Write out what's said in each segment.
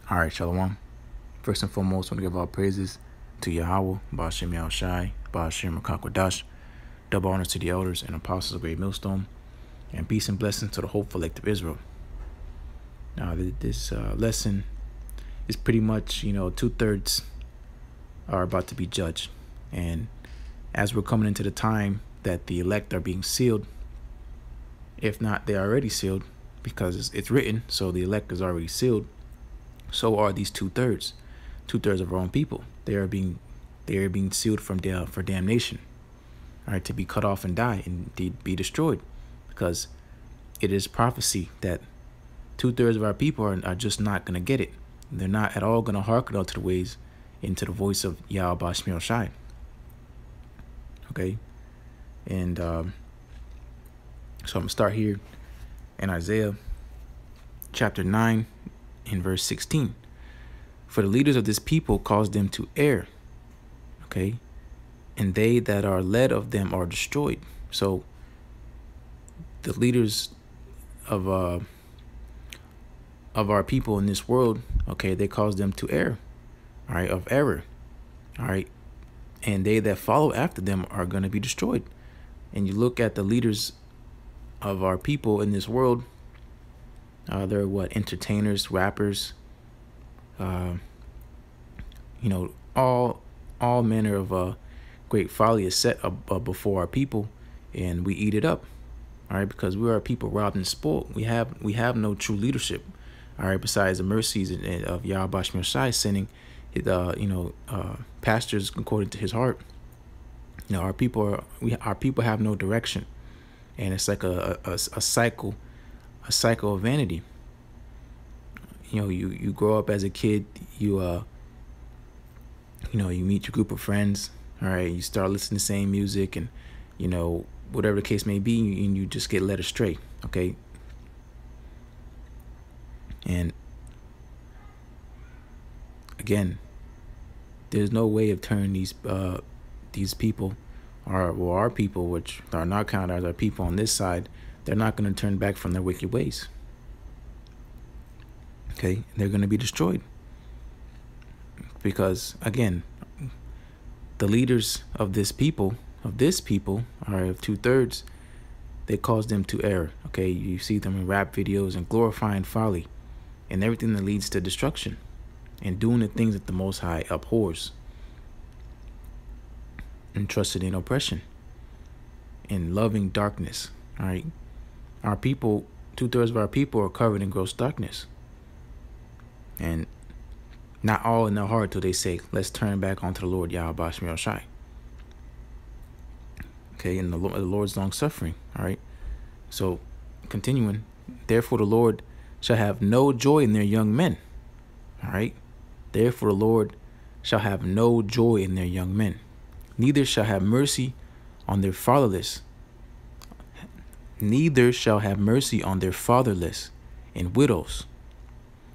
All right, Shalom. First and foremost, I want to give all praises to YAHAWAH, BASHIM YAHWASHI, BASHIM Rakakwadash. Double honors to the elders and apostles of Great Millstone, and peace and blessings to the hopeful elect of Israel. Now, this lesson is pretty much, 2/3 are about to be judged. And as we're coming into the time that the elect are being sealed, if not, they are already sealed because it's written, so the elect is already sealed. So are these 2/3 of our own people. They are being sealed for damnation, all right, to be cut off and die and be destroyed, because it is prophecy that 2/3 of our people are just not going to get it. They're not at all going to hearken unto the ways into the voice of Yahweh Bashmiel Shai. Okay, and so I'm gonna start here in Isaiah chapter 9 in verse 16. For the leaders of this people cause them to err, okay, and they that are led of them are destroyed. So the leaders of our people in this world, okay, they cause them to err, all right, of error, all right, and they that follow after them are going to be destroyed. And you look at the leaders of our people in this world, they're what? Entertainers, rappers, all manner of great folly is set up before our people, and we eat it up, all right, because we are a people robbed and spoiled. We have no true leadership, all right, besides the mercies of Yahweh Bashmiel Shai sending pastors according to his heart. Our people have no direction, and it's like a cycle of vanity. You grow up as a kid, you meet your group of friends, all right, you start listening to the same music, and whatever the case may be, and you just get led astray, okay? And again, there's no way of turning these people, our people, which are not counted as our people on this side, they're not going to turn back from their wicked ways. Okay, they're going to be destroyed. Because again, the leaders of this people are of 2/3, they cause them to err. Okay, you see them in rap videos and glorifying folly and everything that leads to destruction, and doing the things that the Most High abhors, and trusted in oppression and loving darkness. All right, our people, 2/3 of our people are covered in gross darkness, and not all in their heart till they say, let's turn back onto the Lord Yahweh Bashmiel Shai. Okay, and the Lord's long suffering. All right, so continuing, therefore the Lord shall have no joy in their young men. All right, therefore the Lord shall have no joy in their young men, neither shall have mercy on their fatherless. Neither shall have mercy on their fatherless and widows.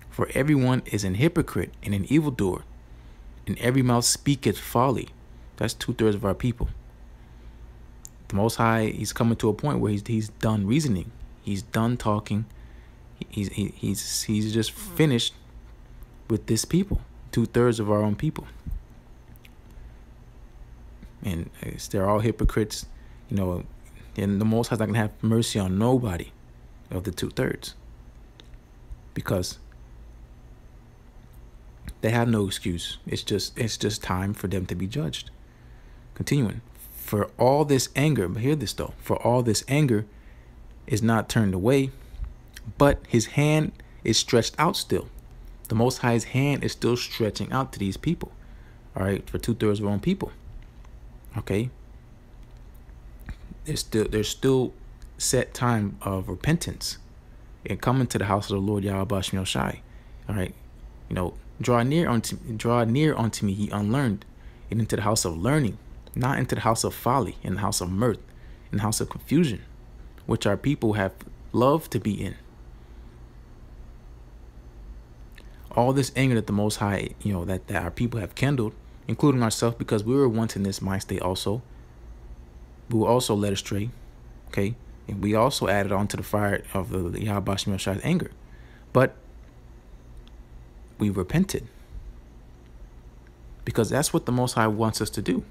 For everyone is an hypocrite and an evildoer, and every mouth speaketh folly. That's 2/3 of our people. The Most High, he's coming to a point where he's done reasoning. He's done talking. He's just finished with this people, 2/3 of our own people. And they're all hypocrites, and the Most High's not going to have mercy on nobody of the 2/3, because they have no excuse. It's just time for them to be judged. Continuing, for all this anger, but hear this though, for all this anger is not turned away, but his hand is stretched out still. The Most High's hand is still stretching out to these people, all right, for 2/3 of our own people. Okay, there's still set time of repentance and coming to the house of the Lord Yahweh Bashmiel Shai. All right, draw near unto me, ye unlearned, and into the house of learning, not into the house of folly, in the house of mirth, in the house of confusion, which our people have loved to be in. All this anger that the Most High, that our people have kindled, including ourselves, because we were once in this mind state also. We were also led astray, okay? And we also added on to the fire of the Yahweh Bashmiel Shai's anger. But we repented. Because that's what the Most High wants us to do.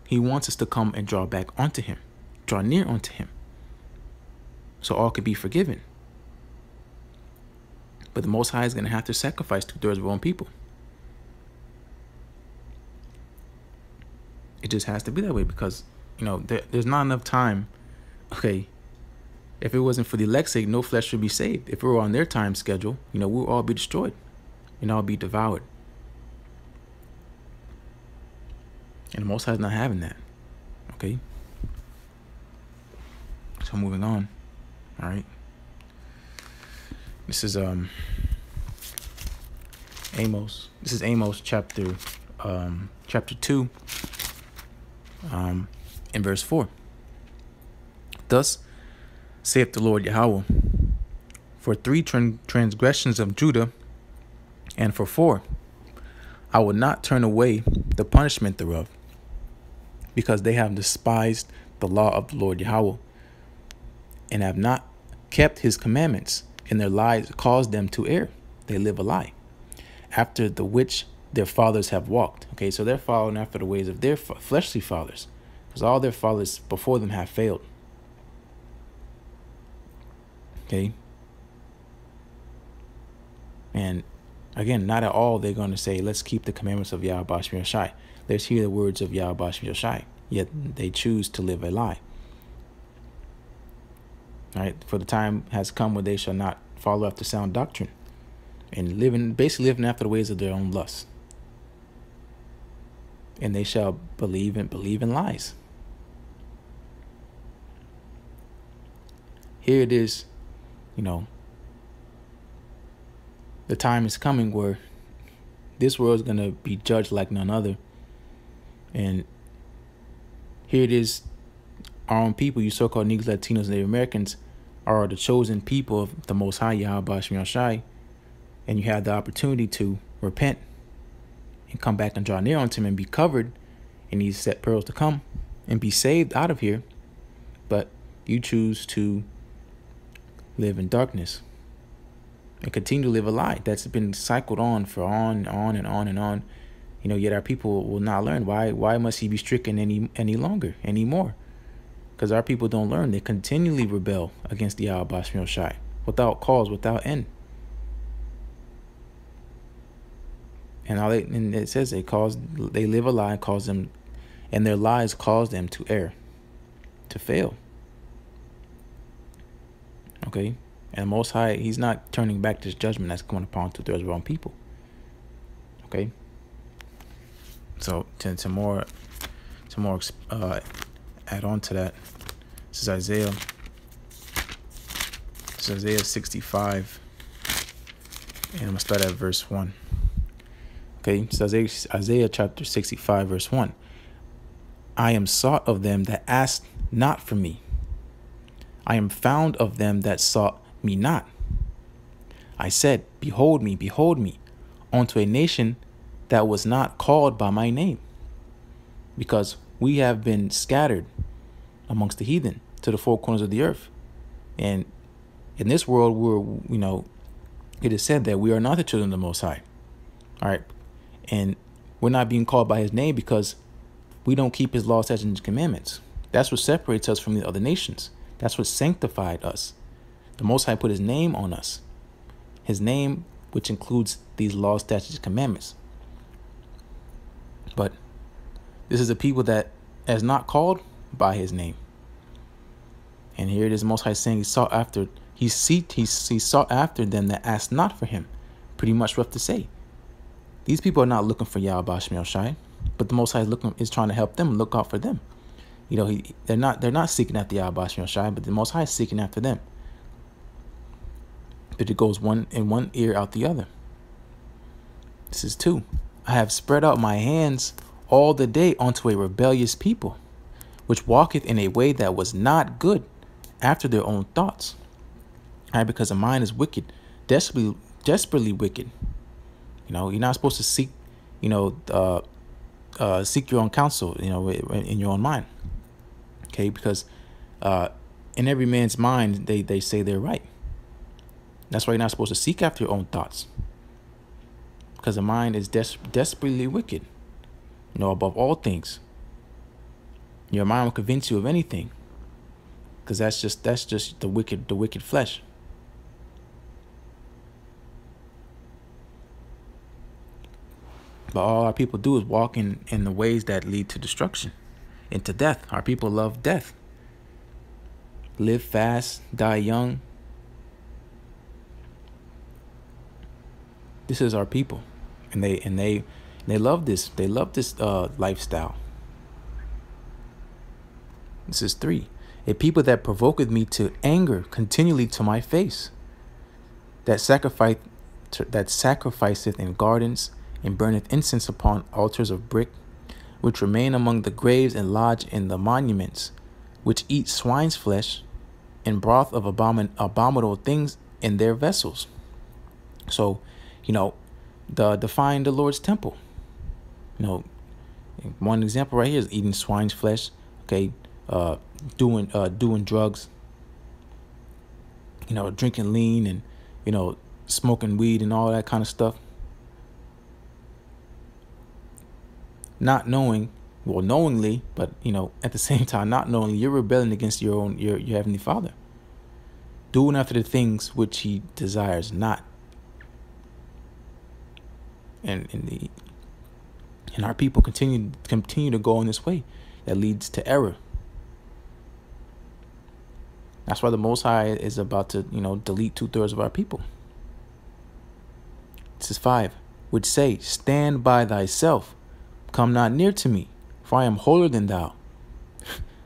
He wants us to come and draw back onto him, draw near unto him, so all could be forgiven. But the Most High is going to have to sacrifice 2/3 of our own people. It just has to be that way because, you know, there's not enough time. Okay, if it wasn't for the elect's sake, no flesh would be saved. If it were on their time schedule, you know, we'll all be destroyed and all be devoured. And the Most High is not having that. Okay. So moving on. All right. This is Amos. This is Amos chapter 2, in verse 4. Thus saith the Lord Yahawah, for 3 transgressions of Judah, and for 4, I will not turn away the punishment thereof, because they have despised the law of the Lord Yahawah, and have not kept his commandments, and their lies caused them to err. They live a lie, after the which their fathers have walked. Okay, so they're following after the ways of their fleshly fathers, because all their fathers before them have failed. Okay. And again, not at all they're going to say, let's keep the commandments of YAHAWASHI. Let's hear the words of YAHAWASHI. Yet they choose to live a lie. All right. For the time has come where they shall not follow after sound doctrine, and basically living after the ways of their own lusts. And they shall believe in lies. Here it is, you know, the time is coming where this world is going to be judged like none other. And here it is, our own people, you so-called Negroes, Latinos, and Native Americans, are the chosen people of the Most High, YAHAWASHI, and you have the opportunity to repent and come back and draw near unto him and be covered in these set pearls to come and be saved out of here. But you choose to live in darkness and continue to live a lie that's been cycled on for on and on. You know, yet our people will not learn. Why must he be stricken any longer, anymore? Because our people don't learn. They continually rebel against the YAHAWASHI without cause, without end. And it says they live a lie, cause them, and their lies cause them to err, to fail. Okay, and Most High, he's not turning back this judgment that's coming upon 2/3 of our own people. Okay, so to more add on to that, this is Isaiah 65, and I'm gonna start at verse 1. Okay, so Isaiah chapter 65, verse 1. I am sought of them that asked not for me. I am found of them that sought me not. I said, behold me, unto a nation that was not called by my name. Because we have been scattered amongst the heathen to the four corners of the earth. And in this world, we're, you know, it is said that we are not the children of the Most High. All right. And we're not being called by his name because we don't keep his laws, statutes, and commandments. That's what separates us from the other nations. That's what sanctified us. The Most High put his name on us. His name, which includes these laws, statutes, and commandments. But this is a people that is not called by his name. And here it is, Most High saying he sought after them that asked not for him. Pretty much rough to say. These people are not looking for YAHAWASHI, but the Most High is trying to help them, look out for them. You know, they're not seeking after YAHAWASHI, but the Most High is seeking after them. But it goes one in one ear, out the other. This is 2. I have spread out my hands all the day unto a rebellious people, which walketh in a way that was not good, after their own thoughts. All right, because the mind is wicked, desperately wicked. You know, you're not supposed to seek, you know, seek your own counsel, you know, in your own mind. Okay, because in every man's mind, they say they're right. That's why you're not supposed to seek after your own thoughts. because the mind is desperately wicked. Above all things. Your mind will convince you of anything, because that's just the wicked flesh. But all our people do is walk in the ways that lead to destruction, into death. Our people love death. Live fast, die young. This is our people, and they love this. They love this lifestyle. This is 3. A people that provoketh me to anger continually to my face, that sacrificeth in gardens, and burneth incense upon altars of brick, which remain among the graves and lodge in the monuments, which eat swine's flesh and broth of abominable things in their vessels. So, define the Lord's temple. One example right here is eating swine's flesh. Okay, doing drugs. Drinking lean and smoking weed and all that kind of stuff. Not knowing, well, knowingly, but at the same time, not knowingly, you're rebelling against your heavenly Father, doing after the things which He desires not. And our people continue to go in this way that leads to error. That's why the Most High is about to delete 2/3 of our people. This is 5, which say, stand by thyself, come not near to me, for I am holier than thou.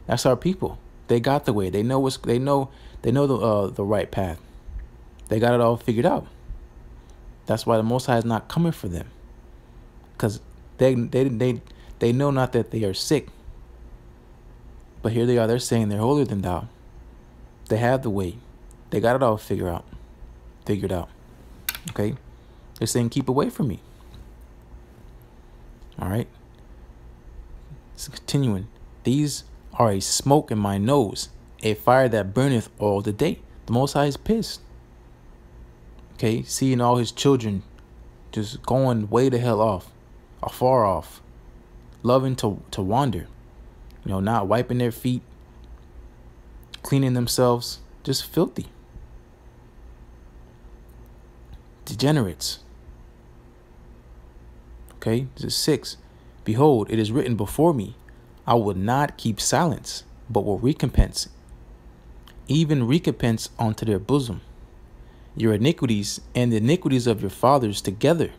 That's our people. They got the way. They know the right path. They got it all figured out. That's why the Most High is not coming for them, because they know not that they are sick. But here they are. They're saying they're holier than thou. They have the way. They got it all figured out. Okay? They're saying, keep away from me. All right? So continuing. These are a smoke in my nose, a fire that burneth all the day. The Most High is pissed. Okay? Seeing all His children just going way the hell off, afar off, loving to wander, not wiping their feet, cleaning themselves, just filthy. Degenerates. Okay, this is 6. Behold, it is written before me, I will not keep silence, but will recompense, even recompense unto their bosom, your iniquities and the iniquities of your fathers together,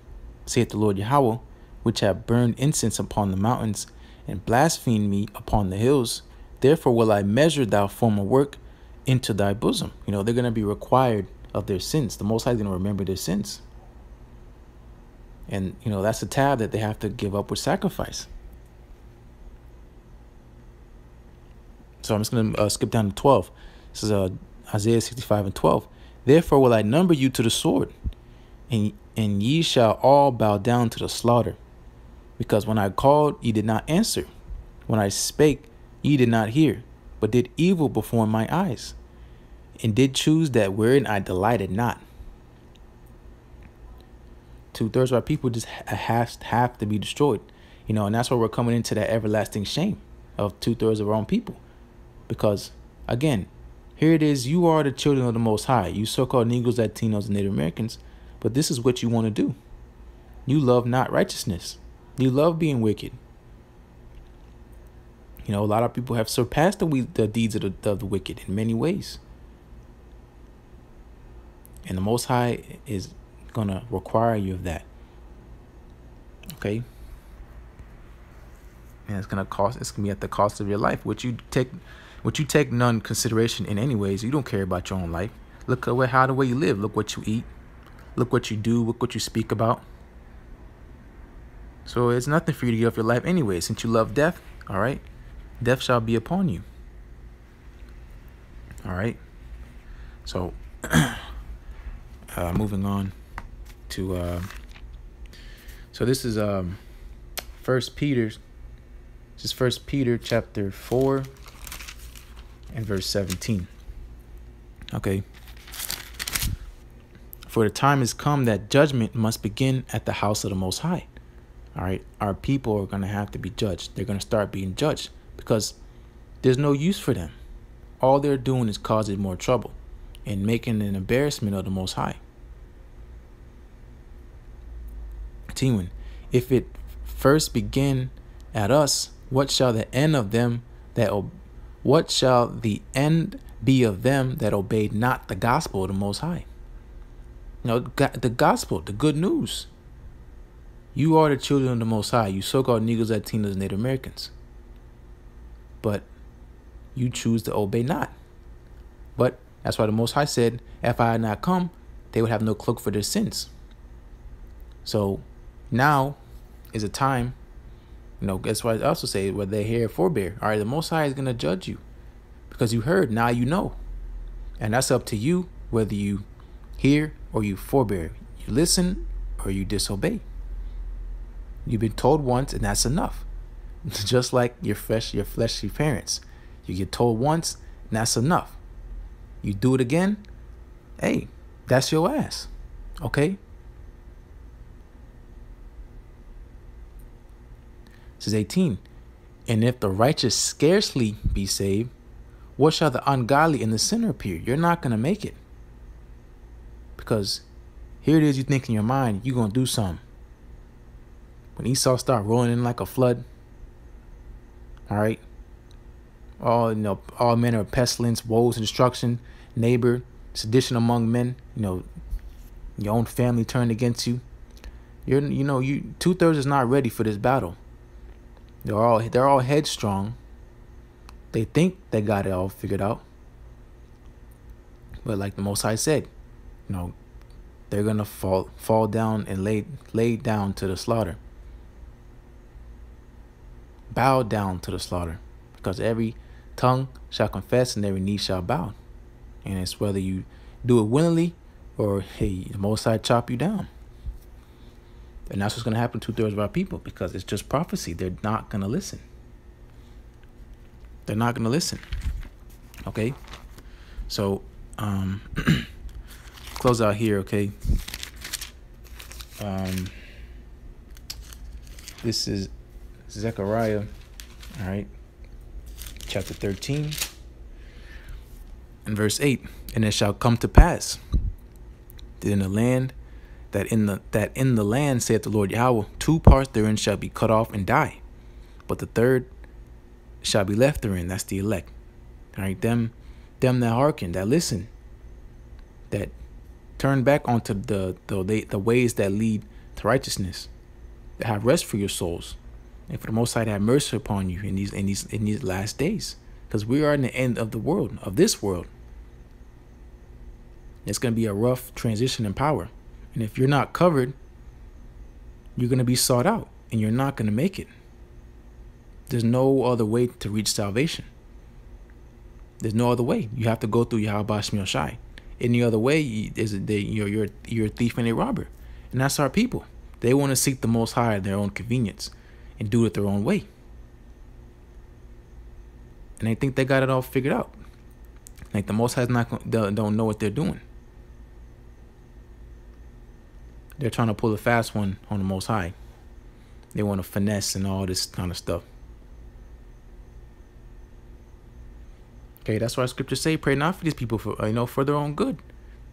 saith the Lord Yahawah, which have burned incense upon the mountains and blasphemed me upon the hills. Therefore will I measure thou former work into thy bosom. They're going to be required of their sins. The Most High is going to remember their sins. And, that's a tab that they have to give up with sacrifice. So I'm just going to skip down to 12. This is Isaiah 65 and 12. Therefore will I number you to the sword, and ye shall all bow down to the slaughter. Because when I called, ye did not answer. When I spake, ye did not hear, but did evil before my eyes, and did choose that wherein I delighted not. 2/3 of our people just have to be destroyed. And that's why we're coming into that everlasting shame of 2/3 of our own people. Because, again, here it is, you are the children of the Most High. You so-called Negroes, Latinos, and Native Americans, but this is what you want to do. You love not righteousness. You love being wicked. A lot of people have surpassed the deeds of the wicked in many ways. And the Most High is going to require you of that. Okay? And it's going to be at the cost of your life, which you take none consideration in any ways. You don't care about your own life. Look at how the way you live. Look what you eat. Look what you do. Look what you speak about. So it's nothing for you to get off your life anyway. Since you love death, all right? Death shall be upon you. All right? So, moving on to, so this is 1 Peter. This is 1 Peter chapter 4 and verse 17. Okay. For the time has come that judgment must begin at the house of the Most High. All right. Our people are going to have to be judged. They're going to start being judged because there's no use for them. All they're doing is causing more trouble and making an embarrassment of the Most High. Continuing, if it first begin at us, what shall the end of them that what shall the end be of them that obeyed not the gospel of the Most High? You know, the gospel, the good news. You are the children of the Most High, you so-called Negroes, Latinos, and Native Americans. But you choose to obey not. But that's why the Most High said, if I had not come, they would have no cloak for their sins. So now is a time, you know, that's why I also say, whether they hear or forbear. All right, the Most High is going to judge you because you heard, now you know. And that's up to you whether you hear or you forbear. You listen or you disobey. You've been told once and that's enough. Just like your fleshly parents. You get told once and that's enough. You do it again, hey, that's your ass. Okay? This is 18. And if the righteous scarcely be saved, what shall the ungodly and the sinner appear? You're not going to make it. Because here it is, you think in your mind, you're going to do something. When Esau start rolling in like a flood, all right, all manner of pestilence, woes, and destruction, neighbor, sedition among men, your own family turned against you. You 2/3 is not ready for this battle. They're all headstrong. They think they got it all figured out. But like the Most High said, they're gonna fall down and lay down to the slaughter. Bow down to the slaughter, because every tongue shall confess and every knee shall bow. And it's whether you do it willingly or, hey, the Most High chop you down. And that's what's going to happen to 2/3 of our people, because it's just prophecy. They're not going to listen. They're not going to listen. Okay? So, close out here, okay? This is Zechariah, all right, chapter 13 and verse 8. And it shall come to pass that in the land, saith the Lord Yahweh, 2 parts therein shall be cut off and die, but the third shall be left therein. That's the elect. All right, them that hearken, that listen, that turn back onto the ways that lead to righteousness, that have rest for your souls, and for the Most High to have mercy upon you in these last days, because we are in the end of the world, of this world. It's going to be a rough transition in power, and if you're not covered, you're going to be sought out, and you're not going to make it. There's no other way to reach salvation. There's no other way. You have to go through YAHAWASHI. Any other way you're a thief and a robber, and that's our people. They want to seek the Most High at their own convenience and do it their own way. And they think they got it all figured out. Like the Most High don't know what they're doing. They're trying to pull a fast one on the Most High. They want to finesse and all this kind of stuff. Okay, that's why scriptures say, pray not for these people for their own good.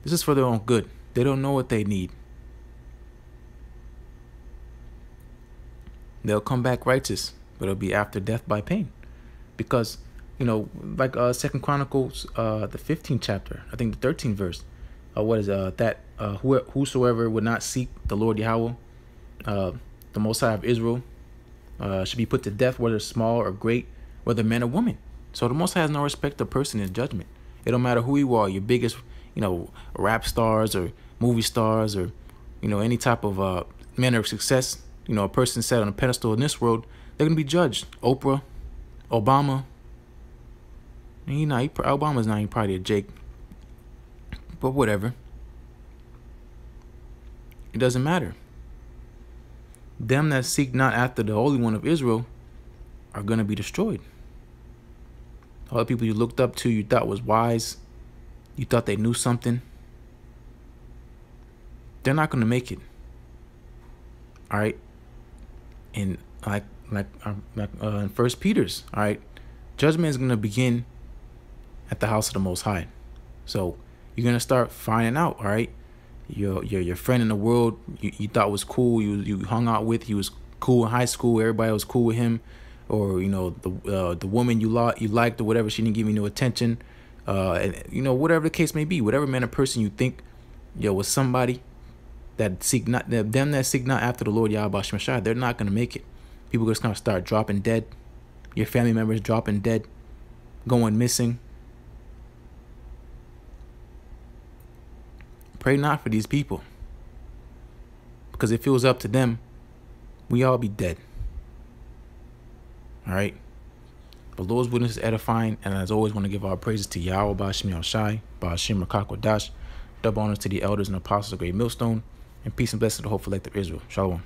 This is for their own good. They don't know what they need. They'll come back righteous, but it'll be after death by pain. Because, like 2 Chronicles, the 15th chapter, I think the 13th verse, whosoever would not seek the Lord Yahweh, the Most High of Israel, should be put to death, whether small or great, whether man or woman. So the Most High has no respect of person in judgment. It don't matter who you are, your biggest, rap stars or movie stars or, any type of manner of success. A person set on a pedestal in this world, they're going to be judged. Oprah, Obama. Obama's not even probably a Jake. But whatever. It doesn't matter. Them that seek not after the Holy One of Israel are going to be destroyed. All the people you looked up to, you thought was wise. You thought they knew something. they're not going to make it. All right. And like in First Peter's, all right, judgment is going to begin at the house of the Most High. So you're going to start finding out, all right, your friend in the world you thought was cool, you hung out with, he was cool in high school, everybody was cool with him, or the woman you liked or whatever, she didn't give you no attention, and whatever the case may be, whatever man or person you think was somebody that seek not after the Lord YAHAWASHI, they're not gonna make it. People are just gonna start dropping dead. Your family members dropping dead, going missing. Pray not for these people, because if it was up to them, we all be dead. All right. But Lord's witness is edifying, and as always, want to give our praises to Yahweh, Ba'ashim Yahushai, Ba'ashim Rakakwadash. Double honors to the elders and apostles of Great Millstone, and peace and blessings to the whole elect of Israel. Shalom.